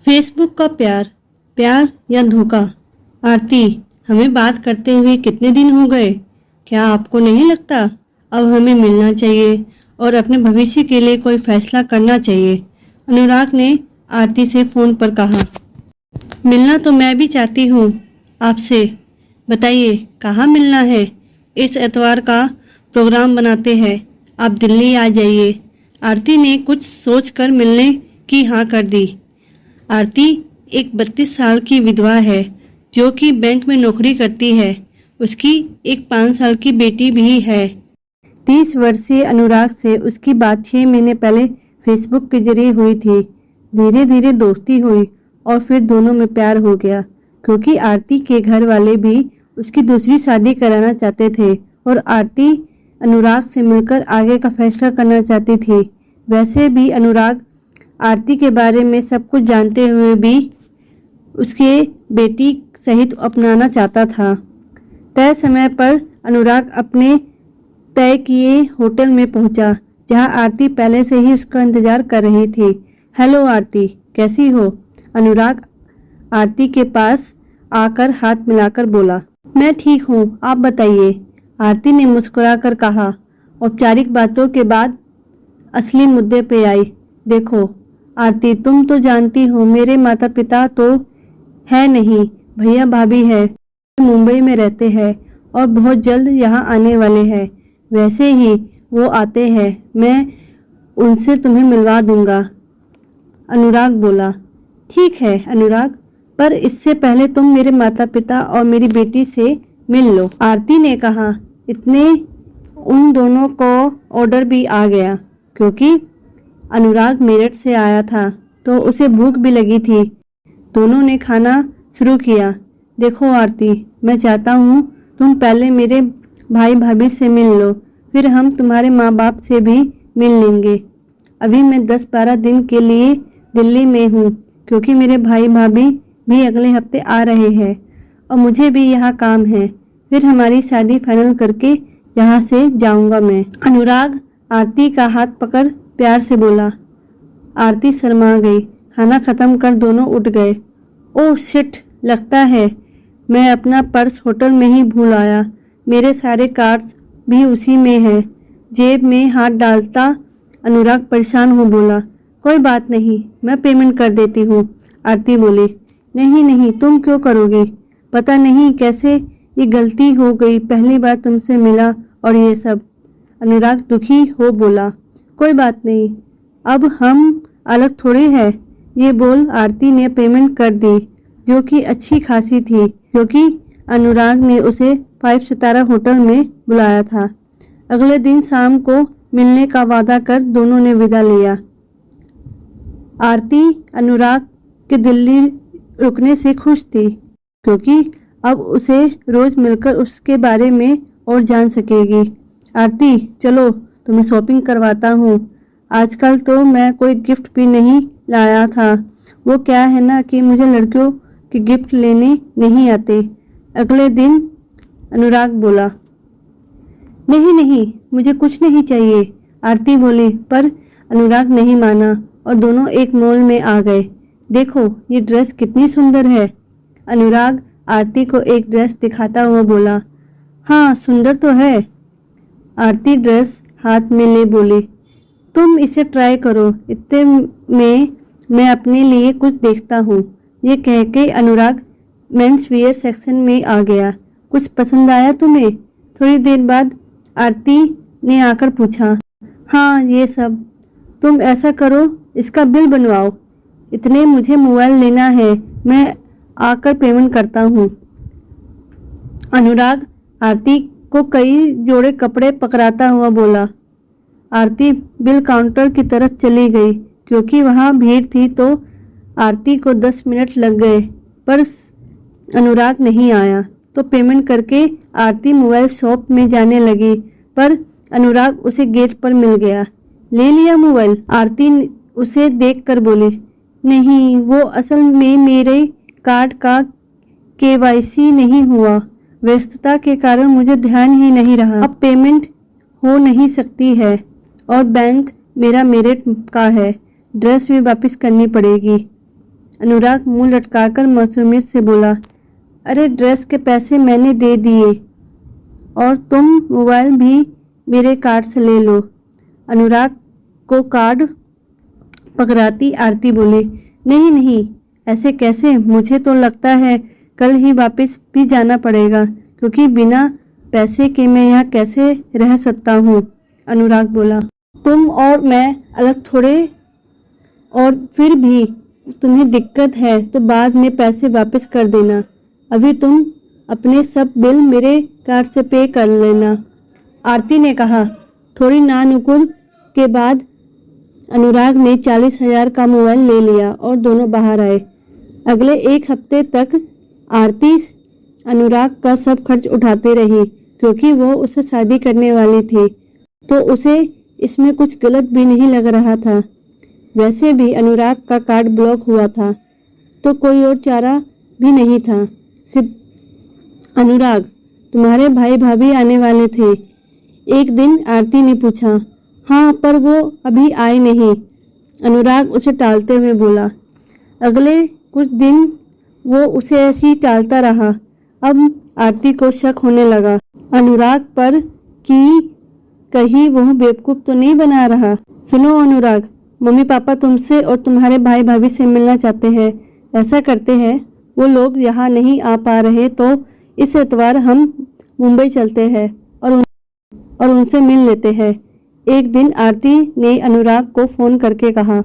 Facebook का प्यार, प्यार या धोखा। आरती, हमें बात करते हुए कितने दिन हो गए। क्या आपको नहीं लगता अब हमें मिलना चाहिए और अपने भविष्य के लिए कोई फैसला करना चाहिए। अनुराग ने आरती से फ़ोन पर कहा। मिलना तो मैं भी चाहती हूँ आपसे। बताइए कहाँ मिलना है। इस एतवार का प्रोग्राम बनाते हैं, आप दिल्ली आ जाइए। आरती ने कुछ सोचकर मिलने की हाँ कर दी। आरती एक 32 साल की विधवा है जो कि बैंक में नौकरी करती है। उसकी एक 5 साल की बेटी भी है। 30 वर्षीय अनुराग से उसकी बात 6 महीने पहले फेसबुक के जरिए हुई थी। धीरे धीरे दोस्ती हुई और फिर दोनों में प्यार हो गया, क्योंकि आरती के घर वाले भी उसकी दूसरी शादी कराना चाहते थे और आरती अनुराग से मिलकर आगे का फैसला करना चाहती थी। वैसे भी अनुराग आरती के बारे में सब कुछ जानते हुए भी उसके बेटी सहित अपनाना चाहता था। तय समय पर अनुराग अपने तय किए होटल में पहुंचा, जहां आरती पहले से ही उसका इंतजार कर रही थी। हेलो आरती, कैसी हो? अनुराग आरती के पास आकर हाथ मिलाकर बोला। मैं ठीक हूँ, आप बताइए, आरती ने मुस्कुराकर कहा। औपचारिक बातों के बाद असली मुद्दे पे आई। देखो आरती, तुम तो जानती हो मेरे माता पिता तो है नहीं, भैया भाभी है, मुंबई में रहते हैं और बहुत जल्द यहाँ आने वाले हैं। वैसे ही वो आते हैं, मैं उनसे तुम्हें मिलवा दूंगा। अनुराग बोला। ठीक है अनुराग, पर इससे पहले तुम मेरे माता पिता और मेरी बेटी से मिल लो, आरती ने कहा। इतने उन दोनों को ऑर्डर भी आ गया, क्योंकि अनुराग मेरठ से आया था तो उसे भूख भी लगी थी। दोनों ने खाना शुरू किया। देखो आरती, मैं चाहता हूँ तुम पहले मेरे भाई भाभी से मिल लो, फिर हम तुम्हारे माँ बाप से भी मिल लेंगे। अभी मैं 10-12 दिन के लिए दिल्ली में हूँ, क्योंकि मेरे भाई भाभी भी अगले हफ्ते आ रहे हैं और मुझे भी यहाँ काम है। फिर हमारी शादी फाइनल करके यहाँ से जाऊँगा मैं। अनुराग आरती का हाथ पकड़ प्यार से बोला। आरती शर्मा गई। खाना खत्म कर दोनों उठ गए। ओह शिट, लगता है मैं अपना पर्स होटल में ही भूल आया। मेरे सारे कार्ड्स भी उसी में है। जेब में हाथ डालता अनुराग परेशान हो बोला। कोई बात नहीं, मैं पेमेंट कर देती हूँ, आरती बोली। नहीं नहीं, तुम क्यों करोगी? पता नहीं कैसे ये गलती हो गई, पहली बार तुमसे मिला और ये सब। अनुराग दुखी हो बोला। कोई बात नहीं, अब हम अलग थोड़ी है। ये बोल आरती ने पेमेंट कर दी, जो कि अच्छी खासी थी, क्योंकि अनुराग ने उसे 5 सितारा होटल में बुलाया था। अगले दिन शाम को मिलने का वादा कर दोनों ने विदा लिया। आरती अनुराग के दिल्ली रुकने से खुश थी, क्योंकि अब उसे रोज मिलकर उसके बारे में और जान सकेगी। आरती चलो, तुम्हें शॉपिंग करवाता हूँ। आजकल तो मैं कोई गिफ्ट भी नहीं लाया था। वो क्या है ना कि मुझे लड़कियों के गिफ्ट लेने नहीं आते। अगले दिन अनुराग बोला। नहीं नहीं, मुझे कुछ नहीं चाहिए, आरती बोली। पर अनुराग नहीं माना और दोनों एक मॉल में आ गए। देखो ये ड्रेस कितनी सुंदर है। अनुराग आरती को एक ड्रेस दिखाता हुआ बोला। हाँ सुंदर तो है। आरती ड्रेस हाथ में ले बोली। तुम इसे ट्राई करो, इतने में मैं अपने लिए कुछ देखता हूँ। ये कह के अनुराग मेंस वियर सेक्शन में आ गया। कुछ पसंद आया तुम्हें? थोड़ी देर बाद आरती ने आकर पूछा। हाँ ये सब। तुम ऐसा करो, इसका बिल बनवाओ। इतने मुझे मोबाइल लेना है, मैं आकर पेमेंट करता हूँ। अनुराग आरती को कई जोड़े कपड़े पकड़ाता हुआ बोला। आरती बिल काउंटर की तरफ चली गई, क्योंकि वहाँ भीड़ थी तो आरती को 10 मिनट लग गए, पर अनुराग नहीं आया। तो पेमेंट करके आरती मोबाइल शॉप में जाने लगी, पर अनुराग उसे गेट पर मिल गया। ले लिया मोबाइल? आरती उसे देखकर बोली। नहीं, वो असल में मेरे कार्ड का KYC नहीं हुआ। व्यस्तता के कारण मुझे ध्यान ही नहीं रहा। अब पेमेंट हो नहीं सकती है और बैंक मेरा मेरठ का है। ड्रेस भी वापस करनी पड़ेगी। अनुराग मुंह लटकाकर मासूमियत से बोला, अरे ड्रेस के पैसे मैंने दे दिए और तुम मोबाइल भी मेरे कार्ड से ले लो। अनुराग को कार्ड पकड़ाती आरती बोली, नहीं नहीं, ऐसे कैसे, मुझे तो लगता है कल ही वापस भी जाना पड़ेगा, क्योंकि बिना पैसे के मैं यहाँ कैसे रह सकता हूँ। अनुराग बोला, तुम और मैं अलग थोड़े, और फिर भी तुम्हें दिक्कत है तो बाद में पैसे वापस कर देना, अभी तुम अपने सब बिल मेरे कार्ड से पे कर लेना। आरती ने कहा। थोड़ी नानुकुर के बाद अनुराग ने 40,000 का मोबाइल ले लिया और दोनों बाहर आए। अगले एक हफ्ते तक आरती अनुराग का सब खर्च उठाती रही, क्योंकि वो उससे शादी करने वाली थी, तो उसे इसमें कुछ गलत भी नहीं लग रहा था। वैसे भी अनुराग का कार्ड ब्लॉक हुआ था, तो कोई और चारा भी नहीं था। सिर्फ अनुराग, तुम्हारे भाई भाभी आने वाले थे? एक दिन आरती ने पूछा। हाँ, पर वो अभी आए नहीं, अनुराग उसे टालते हुए बोला। अगले कुछ दिन वो उसे ऐसे ही टालता रहा। अब आरती को शक होने लगा अनुराग पर कि कहीं वो बेवकूफ़ तो नहीं बना रहा। सुनो अनुराग, मम्मी पापा तुमसे और तुम्हारे भाई भाभी से मिलना चाहते हैं। ऐसा करते हैं, वो लोग यहाँ नहीं आ पा रहे तो इस एतवार हम मुंबई चलते हैं और उनसे मिल लेते हैं। एक दिन आरती ने अनुराग को फ़ोन करके कहा,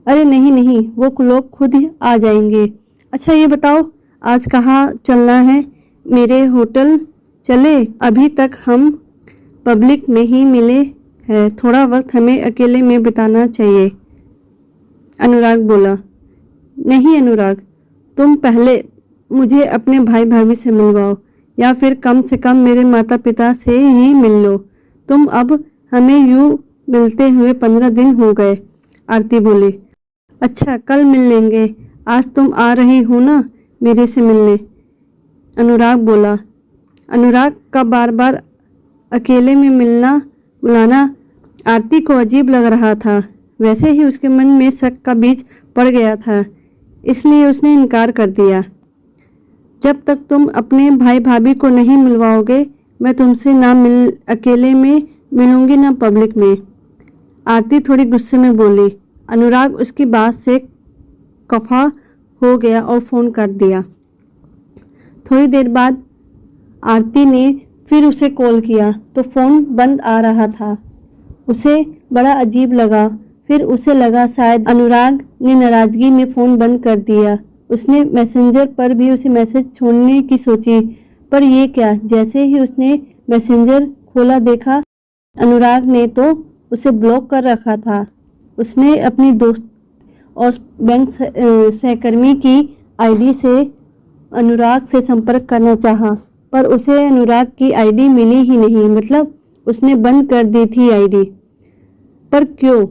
अरे नहीं नहीं, वो लोग खुद ही आ जाएंगे। अच्छा ये बताओ, आज कहाँ चलना है? मेरे होटल चले? अभी तक हम पब्लिक में ही मिले हैं, थोड़ा वक्त हमें अकेले में बिताना चाहिए। अनुराग बोला, नहीं अनुराग, तुम पहले मुझे अपने भाई भाभी से मिलवाओ, या फिर कम से कम मेरे माता पिता से ही मिल लो। तुम अब हमें यूँ मिलते हुए 15 दिन हो गए। आरती बोली, अच्छा कल मिल लेंगे, आज तुम आ रही हो ना मेरे से मिलने? अनुराग बोला। अनुराग का बार बार अकेले में मिलना बुलाना आरती को अजीब लग रहा था। वैसे ही उसके मन में शक का बीज पड़ गया था, इसलिए उसने इनकार कर दिया। जब तक तुम अपने भाई भाभी को नहीं मिलवाओगे, मैं तुमसे ना अकेले में मिलूंगी ना पब्लिक में। आरती थोड़ी गुस्से में बोली। अनुराग उसकी बात से खफा हो गया और फ़ोन काट दिया। थोड़ी देर बाद आरती ने फिर उसे कॉल किया तो फ़ोन बंद आ रहा था। उसे बड़ा अजीब लगा। फिर उसे लगा शायद अनुराग ने नाराज़गी में फ़ोन बंद कर दिया। उसने मैसेंजर पर भी उसे मैसेज छोड़ने की सोची, पर यह क्या? जैसे ही उसने मैसेंजर खोला देखा अनुराग ने तो उसे ब्लॉक कर रखा था। उसने अपनी दोस्त और बैंक सहकर्मी की आईडी से अनुराग से संपर्क करना चाहा, पर उसे अनुराग की आईडी मिली ही नहीं। मतलब उसने बंद कर दी थी आईडी। पर क्यों?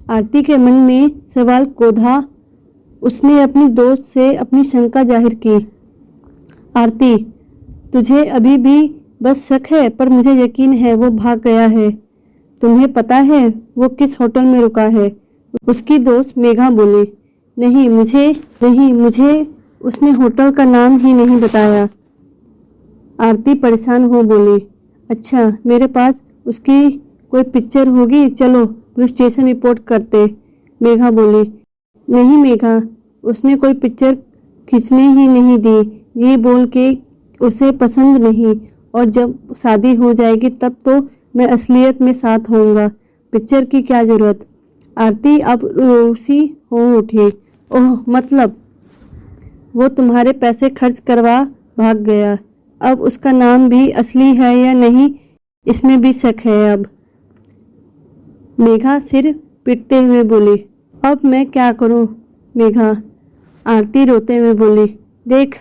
आरती के मन में सवाल कोधा। उसने अपनी दोस्त से अपनी शंका जाहिर की। आरती, तुझे अभी भी बस शक है, पर मुझे यकीन है वो भाग गया है। तुम्हें पता है वो किस होटल में रुका है? उसकी दोस्त मेघा बोली। नहीं मुझे उसने होटल का नाम ही नहीं बताया। आरती परेशान हो बोली। अच्छा, मेरे पास उसकी कोई पिक्चर होगी, चलो पुलिस स्टेशन रिपोर्ट करते। मेघा बोली। नहीं मेघा, उसने कोई पिक्चर खींचने ही नहीं दी, ये बोल के उसे पसंद नहीं, और जब शादी हो जाएगी तब तो मैं असलियत में साथ होऊंगा। पिक्चर की क्या जरूरत? आरती अब रूसी हो उठी। ओह, मतलब वो तुम्हारे पैसे खर्च करवा भाग गया। अब उसका नाम भी असली है या नहीं, इसमें भी शक है अब। मेघा सिर पीटते हुए बोली। अब मैं क्या करूं मेघा? आरती रोते हुए बोली। देख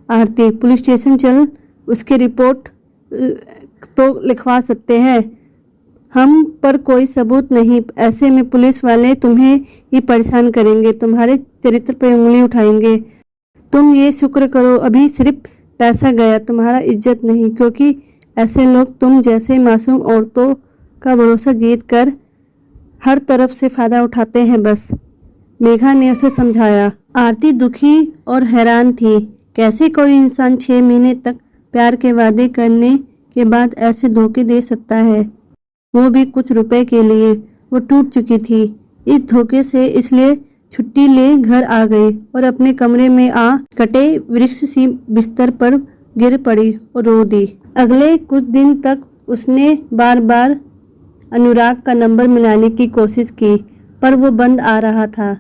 आरती, पुलिस स्टेशन चल, उसकी रिपोर्ट तो लिखवा सकते हैं हम, पर कोई सबूत नहीं। ऐसे में पुलिस वाले तुम्हें ही परेशान करेंगे, तुम्हारे चरित्र पर उंगली उठाएंगे। तुम ये शुक्र करो अभी सिर्फ पैसा गया, तुम्हारा इज्जत नहीं, क्योंकि ऐसे लोग तुम जैसे मासूम औरतों का भरोसा जीत कर हर तरफ से फ़ायदा उठाते हैं बस। मेघा ने उसे समझाया। आरती दुखी और हैरान थी। कैसे कोई इंसान 6 महीने तक प्यार के वादे करने के बाद ऐसे धोखे दे सकता है, वो भी कुछ रुपए के लिए। वो टूट चुकी थी इस धोखे से, इसलिए छुट्टी ले घर आ गई और अपने कमरे में कटे वृक्ष सी बिस्तर पर गिर पड़ी और रो दी। अगले कुछ दिन तक उसने बार बार अनुराग का नंबर मिलाने की कोशिश की, पर वो बंद आ रहा था।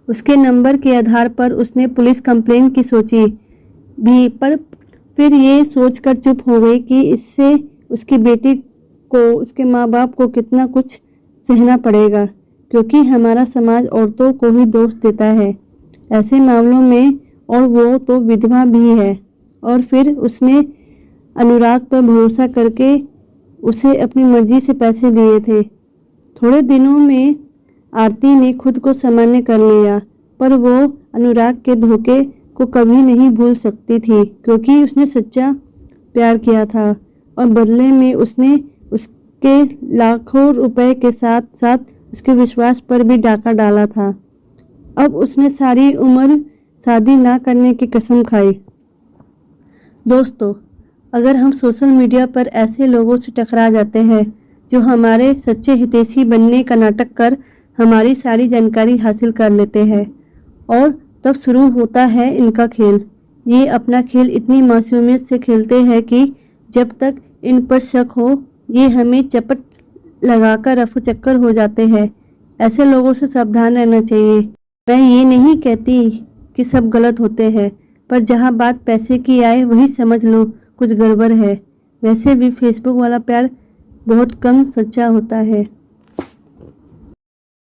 उसके नंबर के आधार पर उसने पुलिस कंप्लेंट की सोची भी, पर फिर ये सोचकर चुप हो गई कि इससे उसकी बेटी को, उसके माँ बाप को कितना कुछ सहना पड़ेगा, क्योंकि हमारा समाज औरतों को ही दोष देता है ऐसे मामलों में, और वो तो विधवा भी है। और फिर उसने अनुराग पर भरोसा करके उसे अपनी मर्जी से पैसे दिए थे। थोड़े दिनों में आरती ने खुद को सामान्य कर लिया, पर वो अनुराग के धोखे को कभी नहीं भूल सकती थी, क्योंकि उसने सच्चा प्यार किया था और बदले में उसने उसके लाखों रुपए के साथ साथ उसके विश्वास पर भी डाका डाला था। अब उसने सारी उम्र शादी ना करने की कसम खाई। दोस्तों, अगर हम सोशल मीडिया पर ऐसे लोगों से टकरा जाते हैं जो हमारे सच्चे हितैषी बनने का नाटक कर हमारी सारी जानकारी हासिल कर लेते हैं, और तब शुरू होता है इनका खेल। ये अपना खेल इतनी मासूमियत से खेलते हैं कि जब तक इन पर शक हो ये हमें चपट लगाकर रफू चक्कर हो जाते हैं। ऐसे लोगों से सावधान रहना चाहिए। मैं ये नहीं कहती कि सब गलत होते हैं, पर जहाँ बात पैसे की आए वही समझ लो कुछ गड़बड़ है। वैसे भी फेसबुक वाला प्यार बहुत कम सच्चा होता है।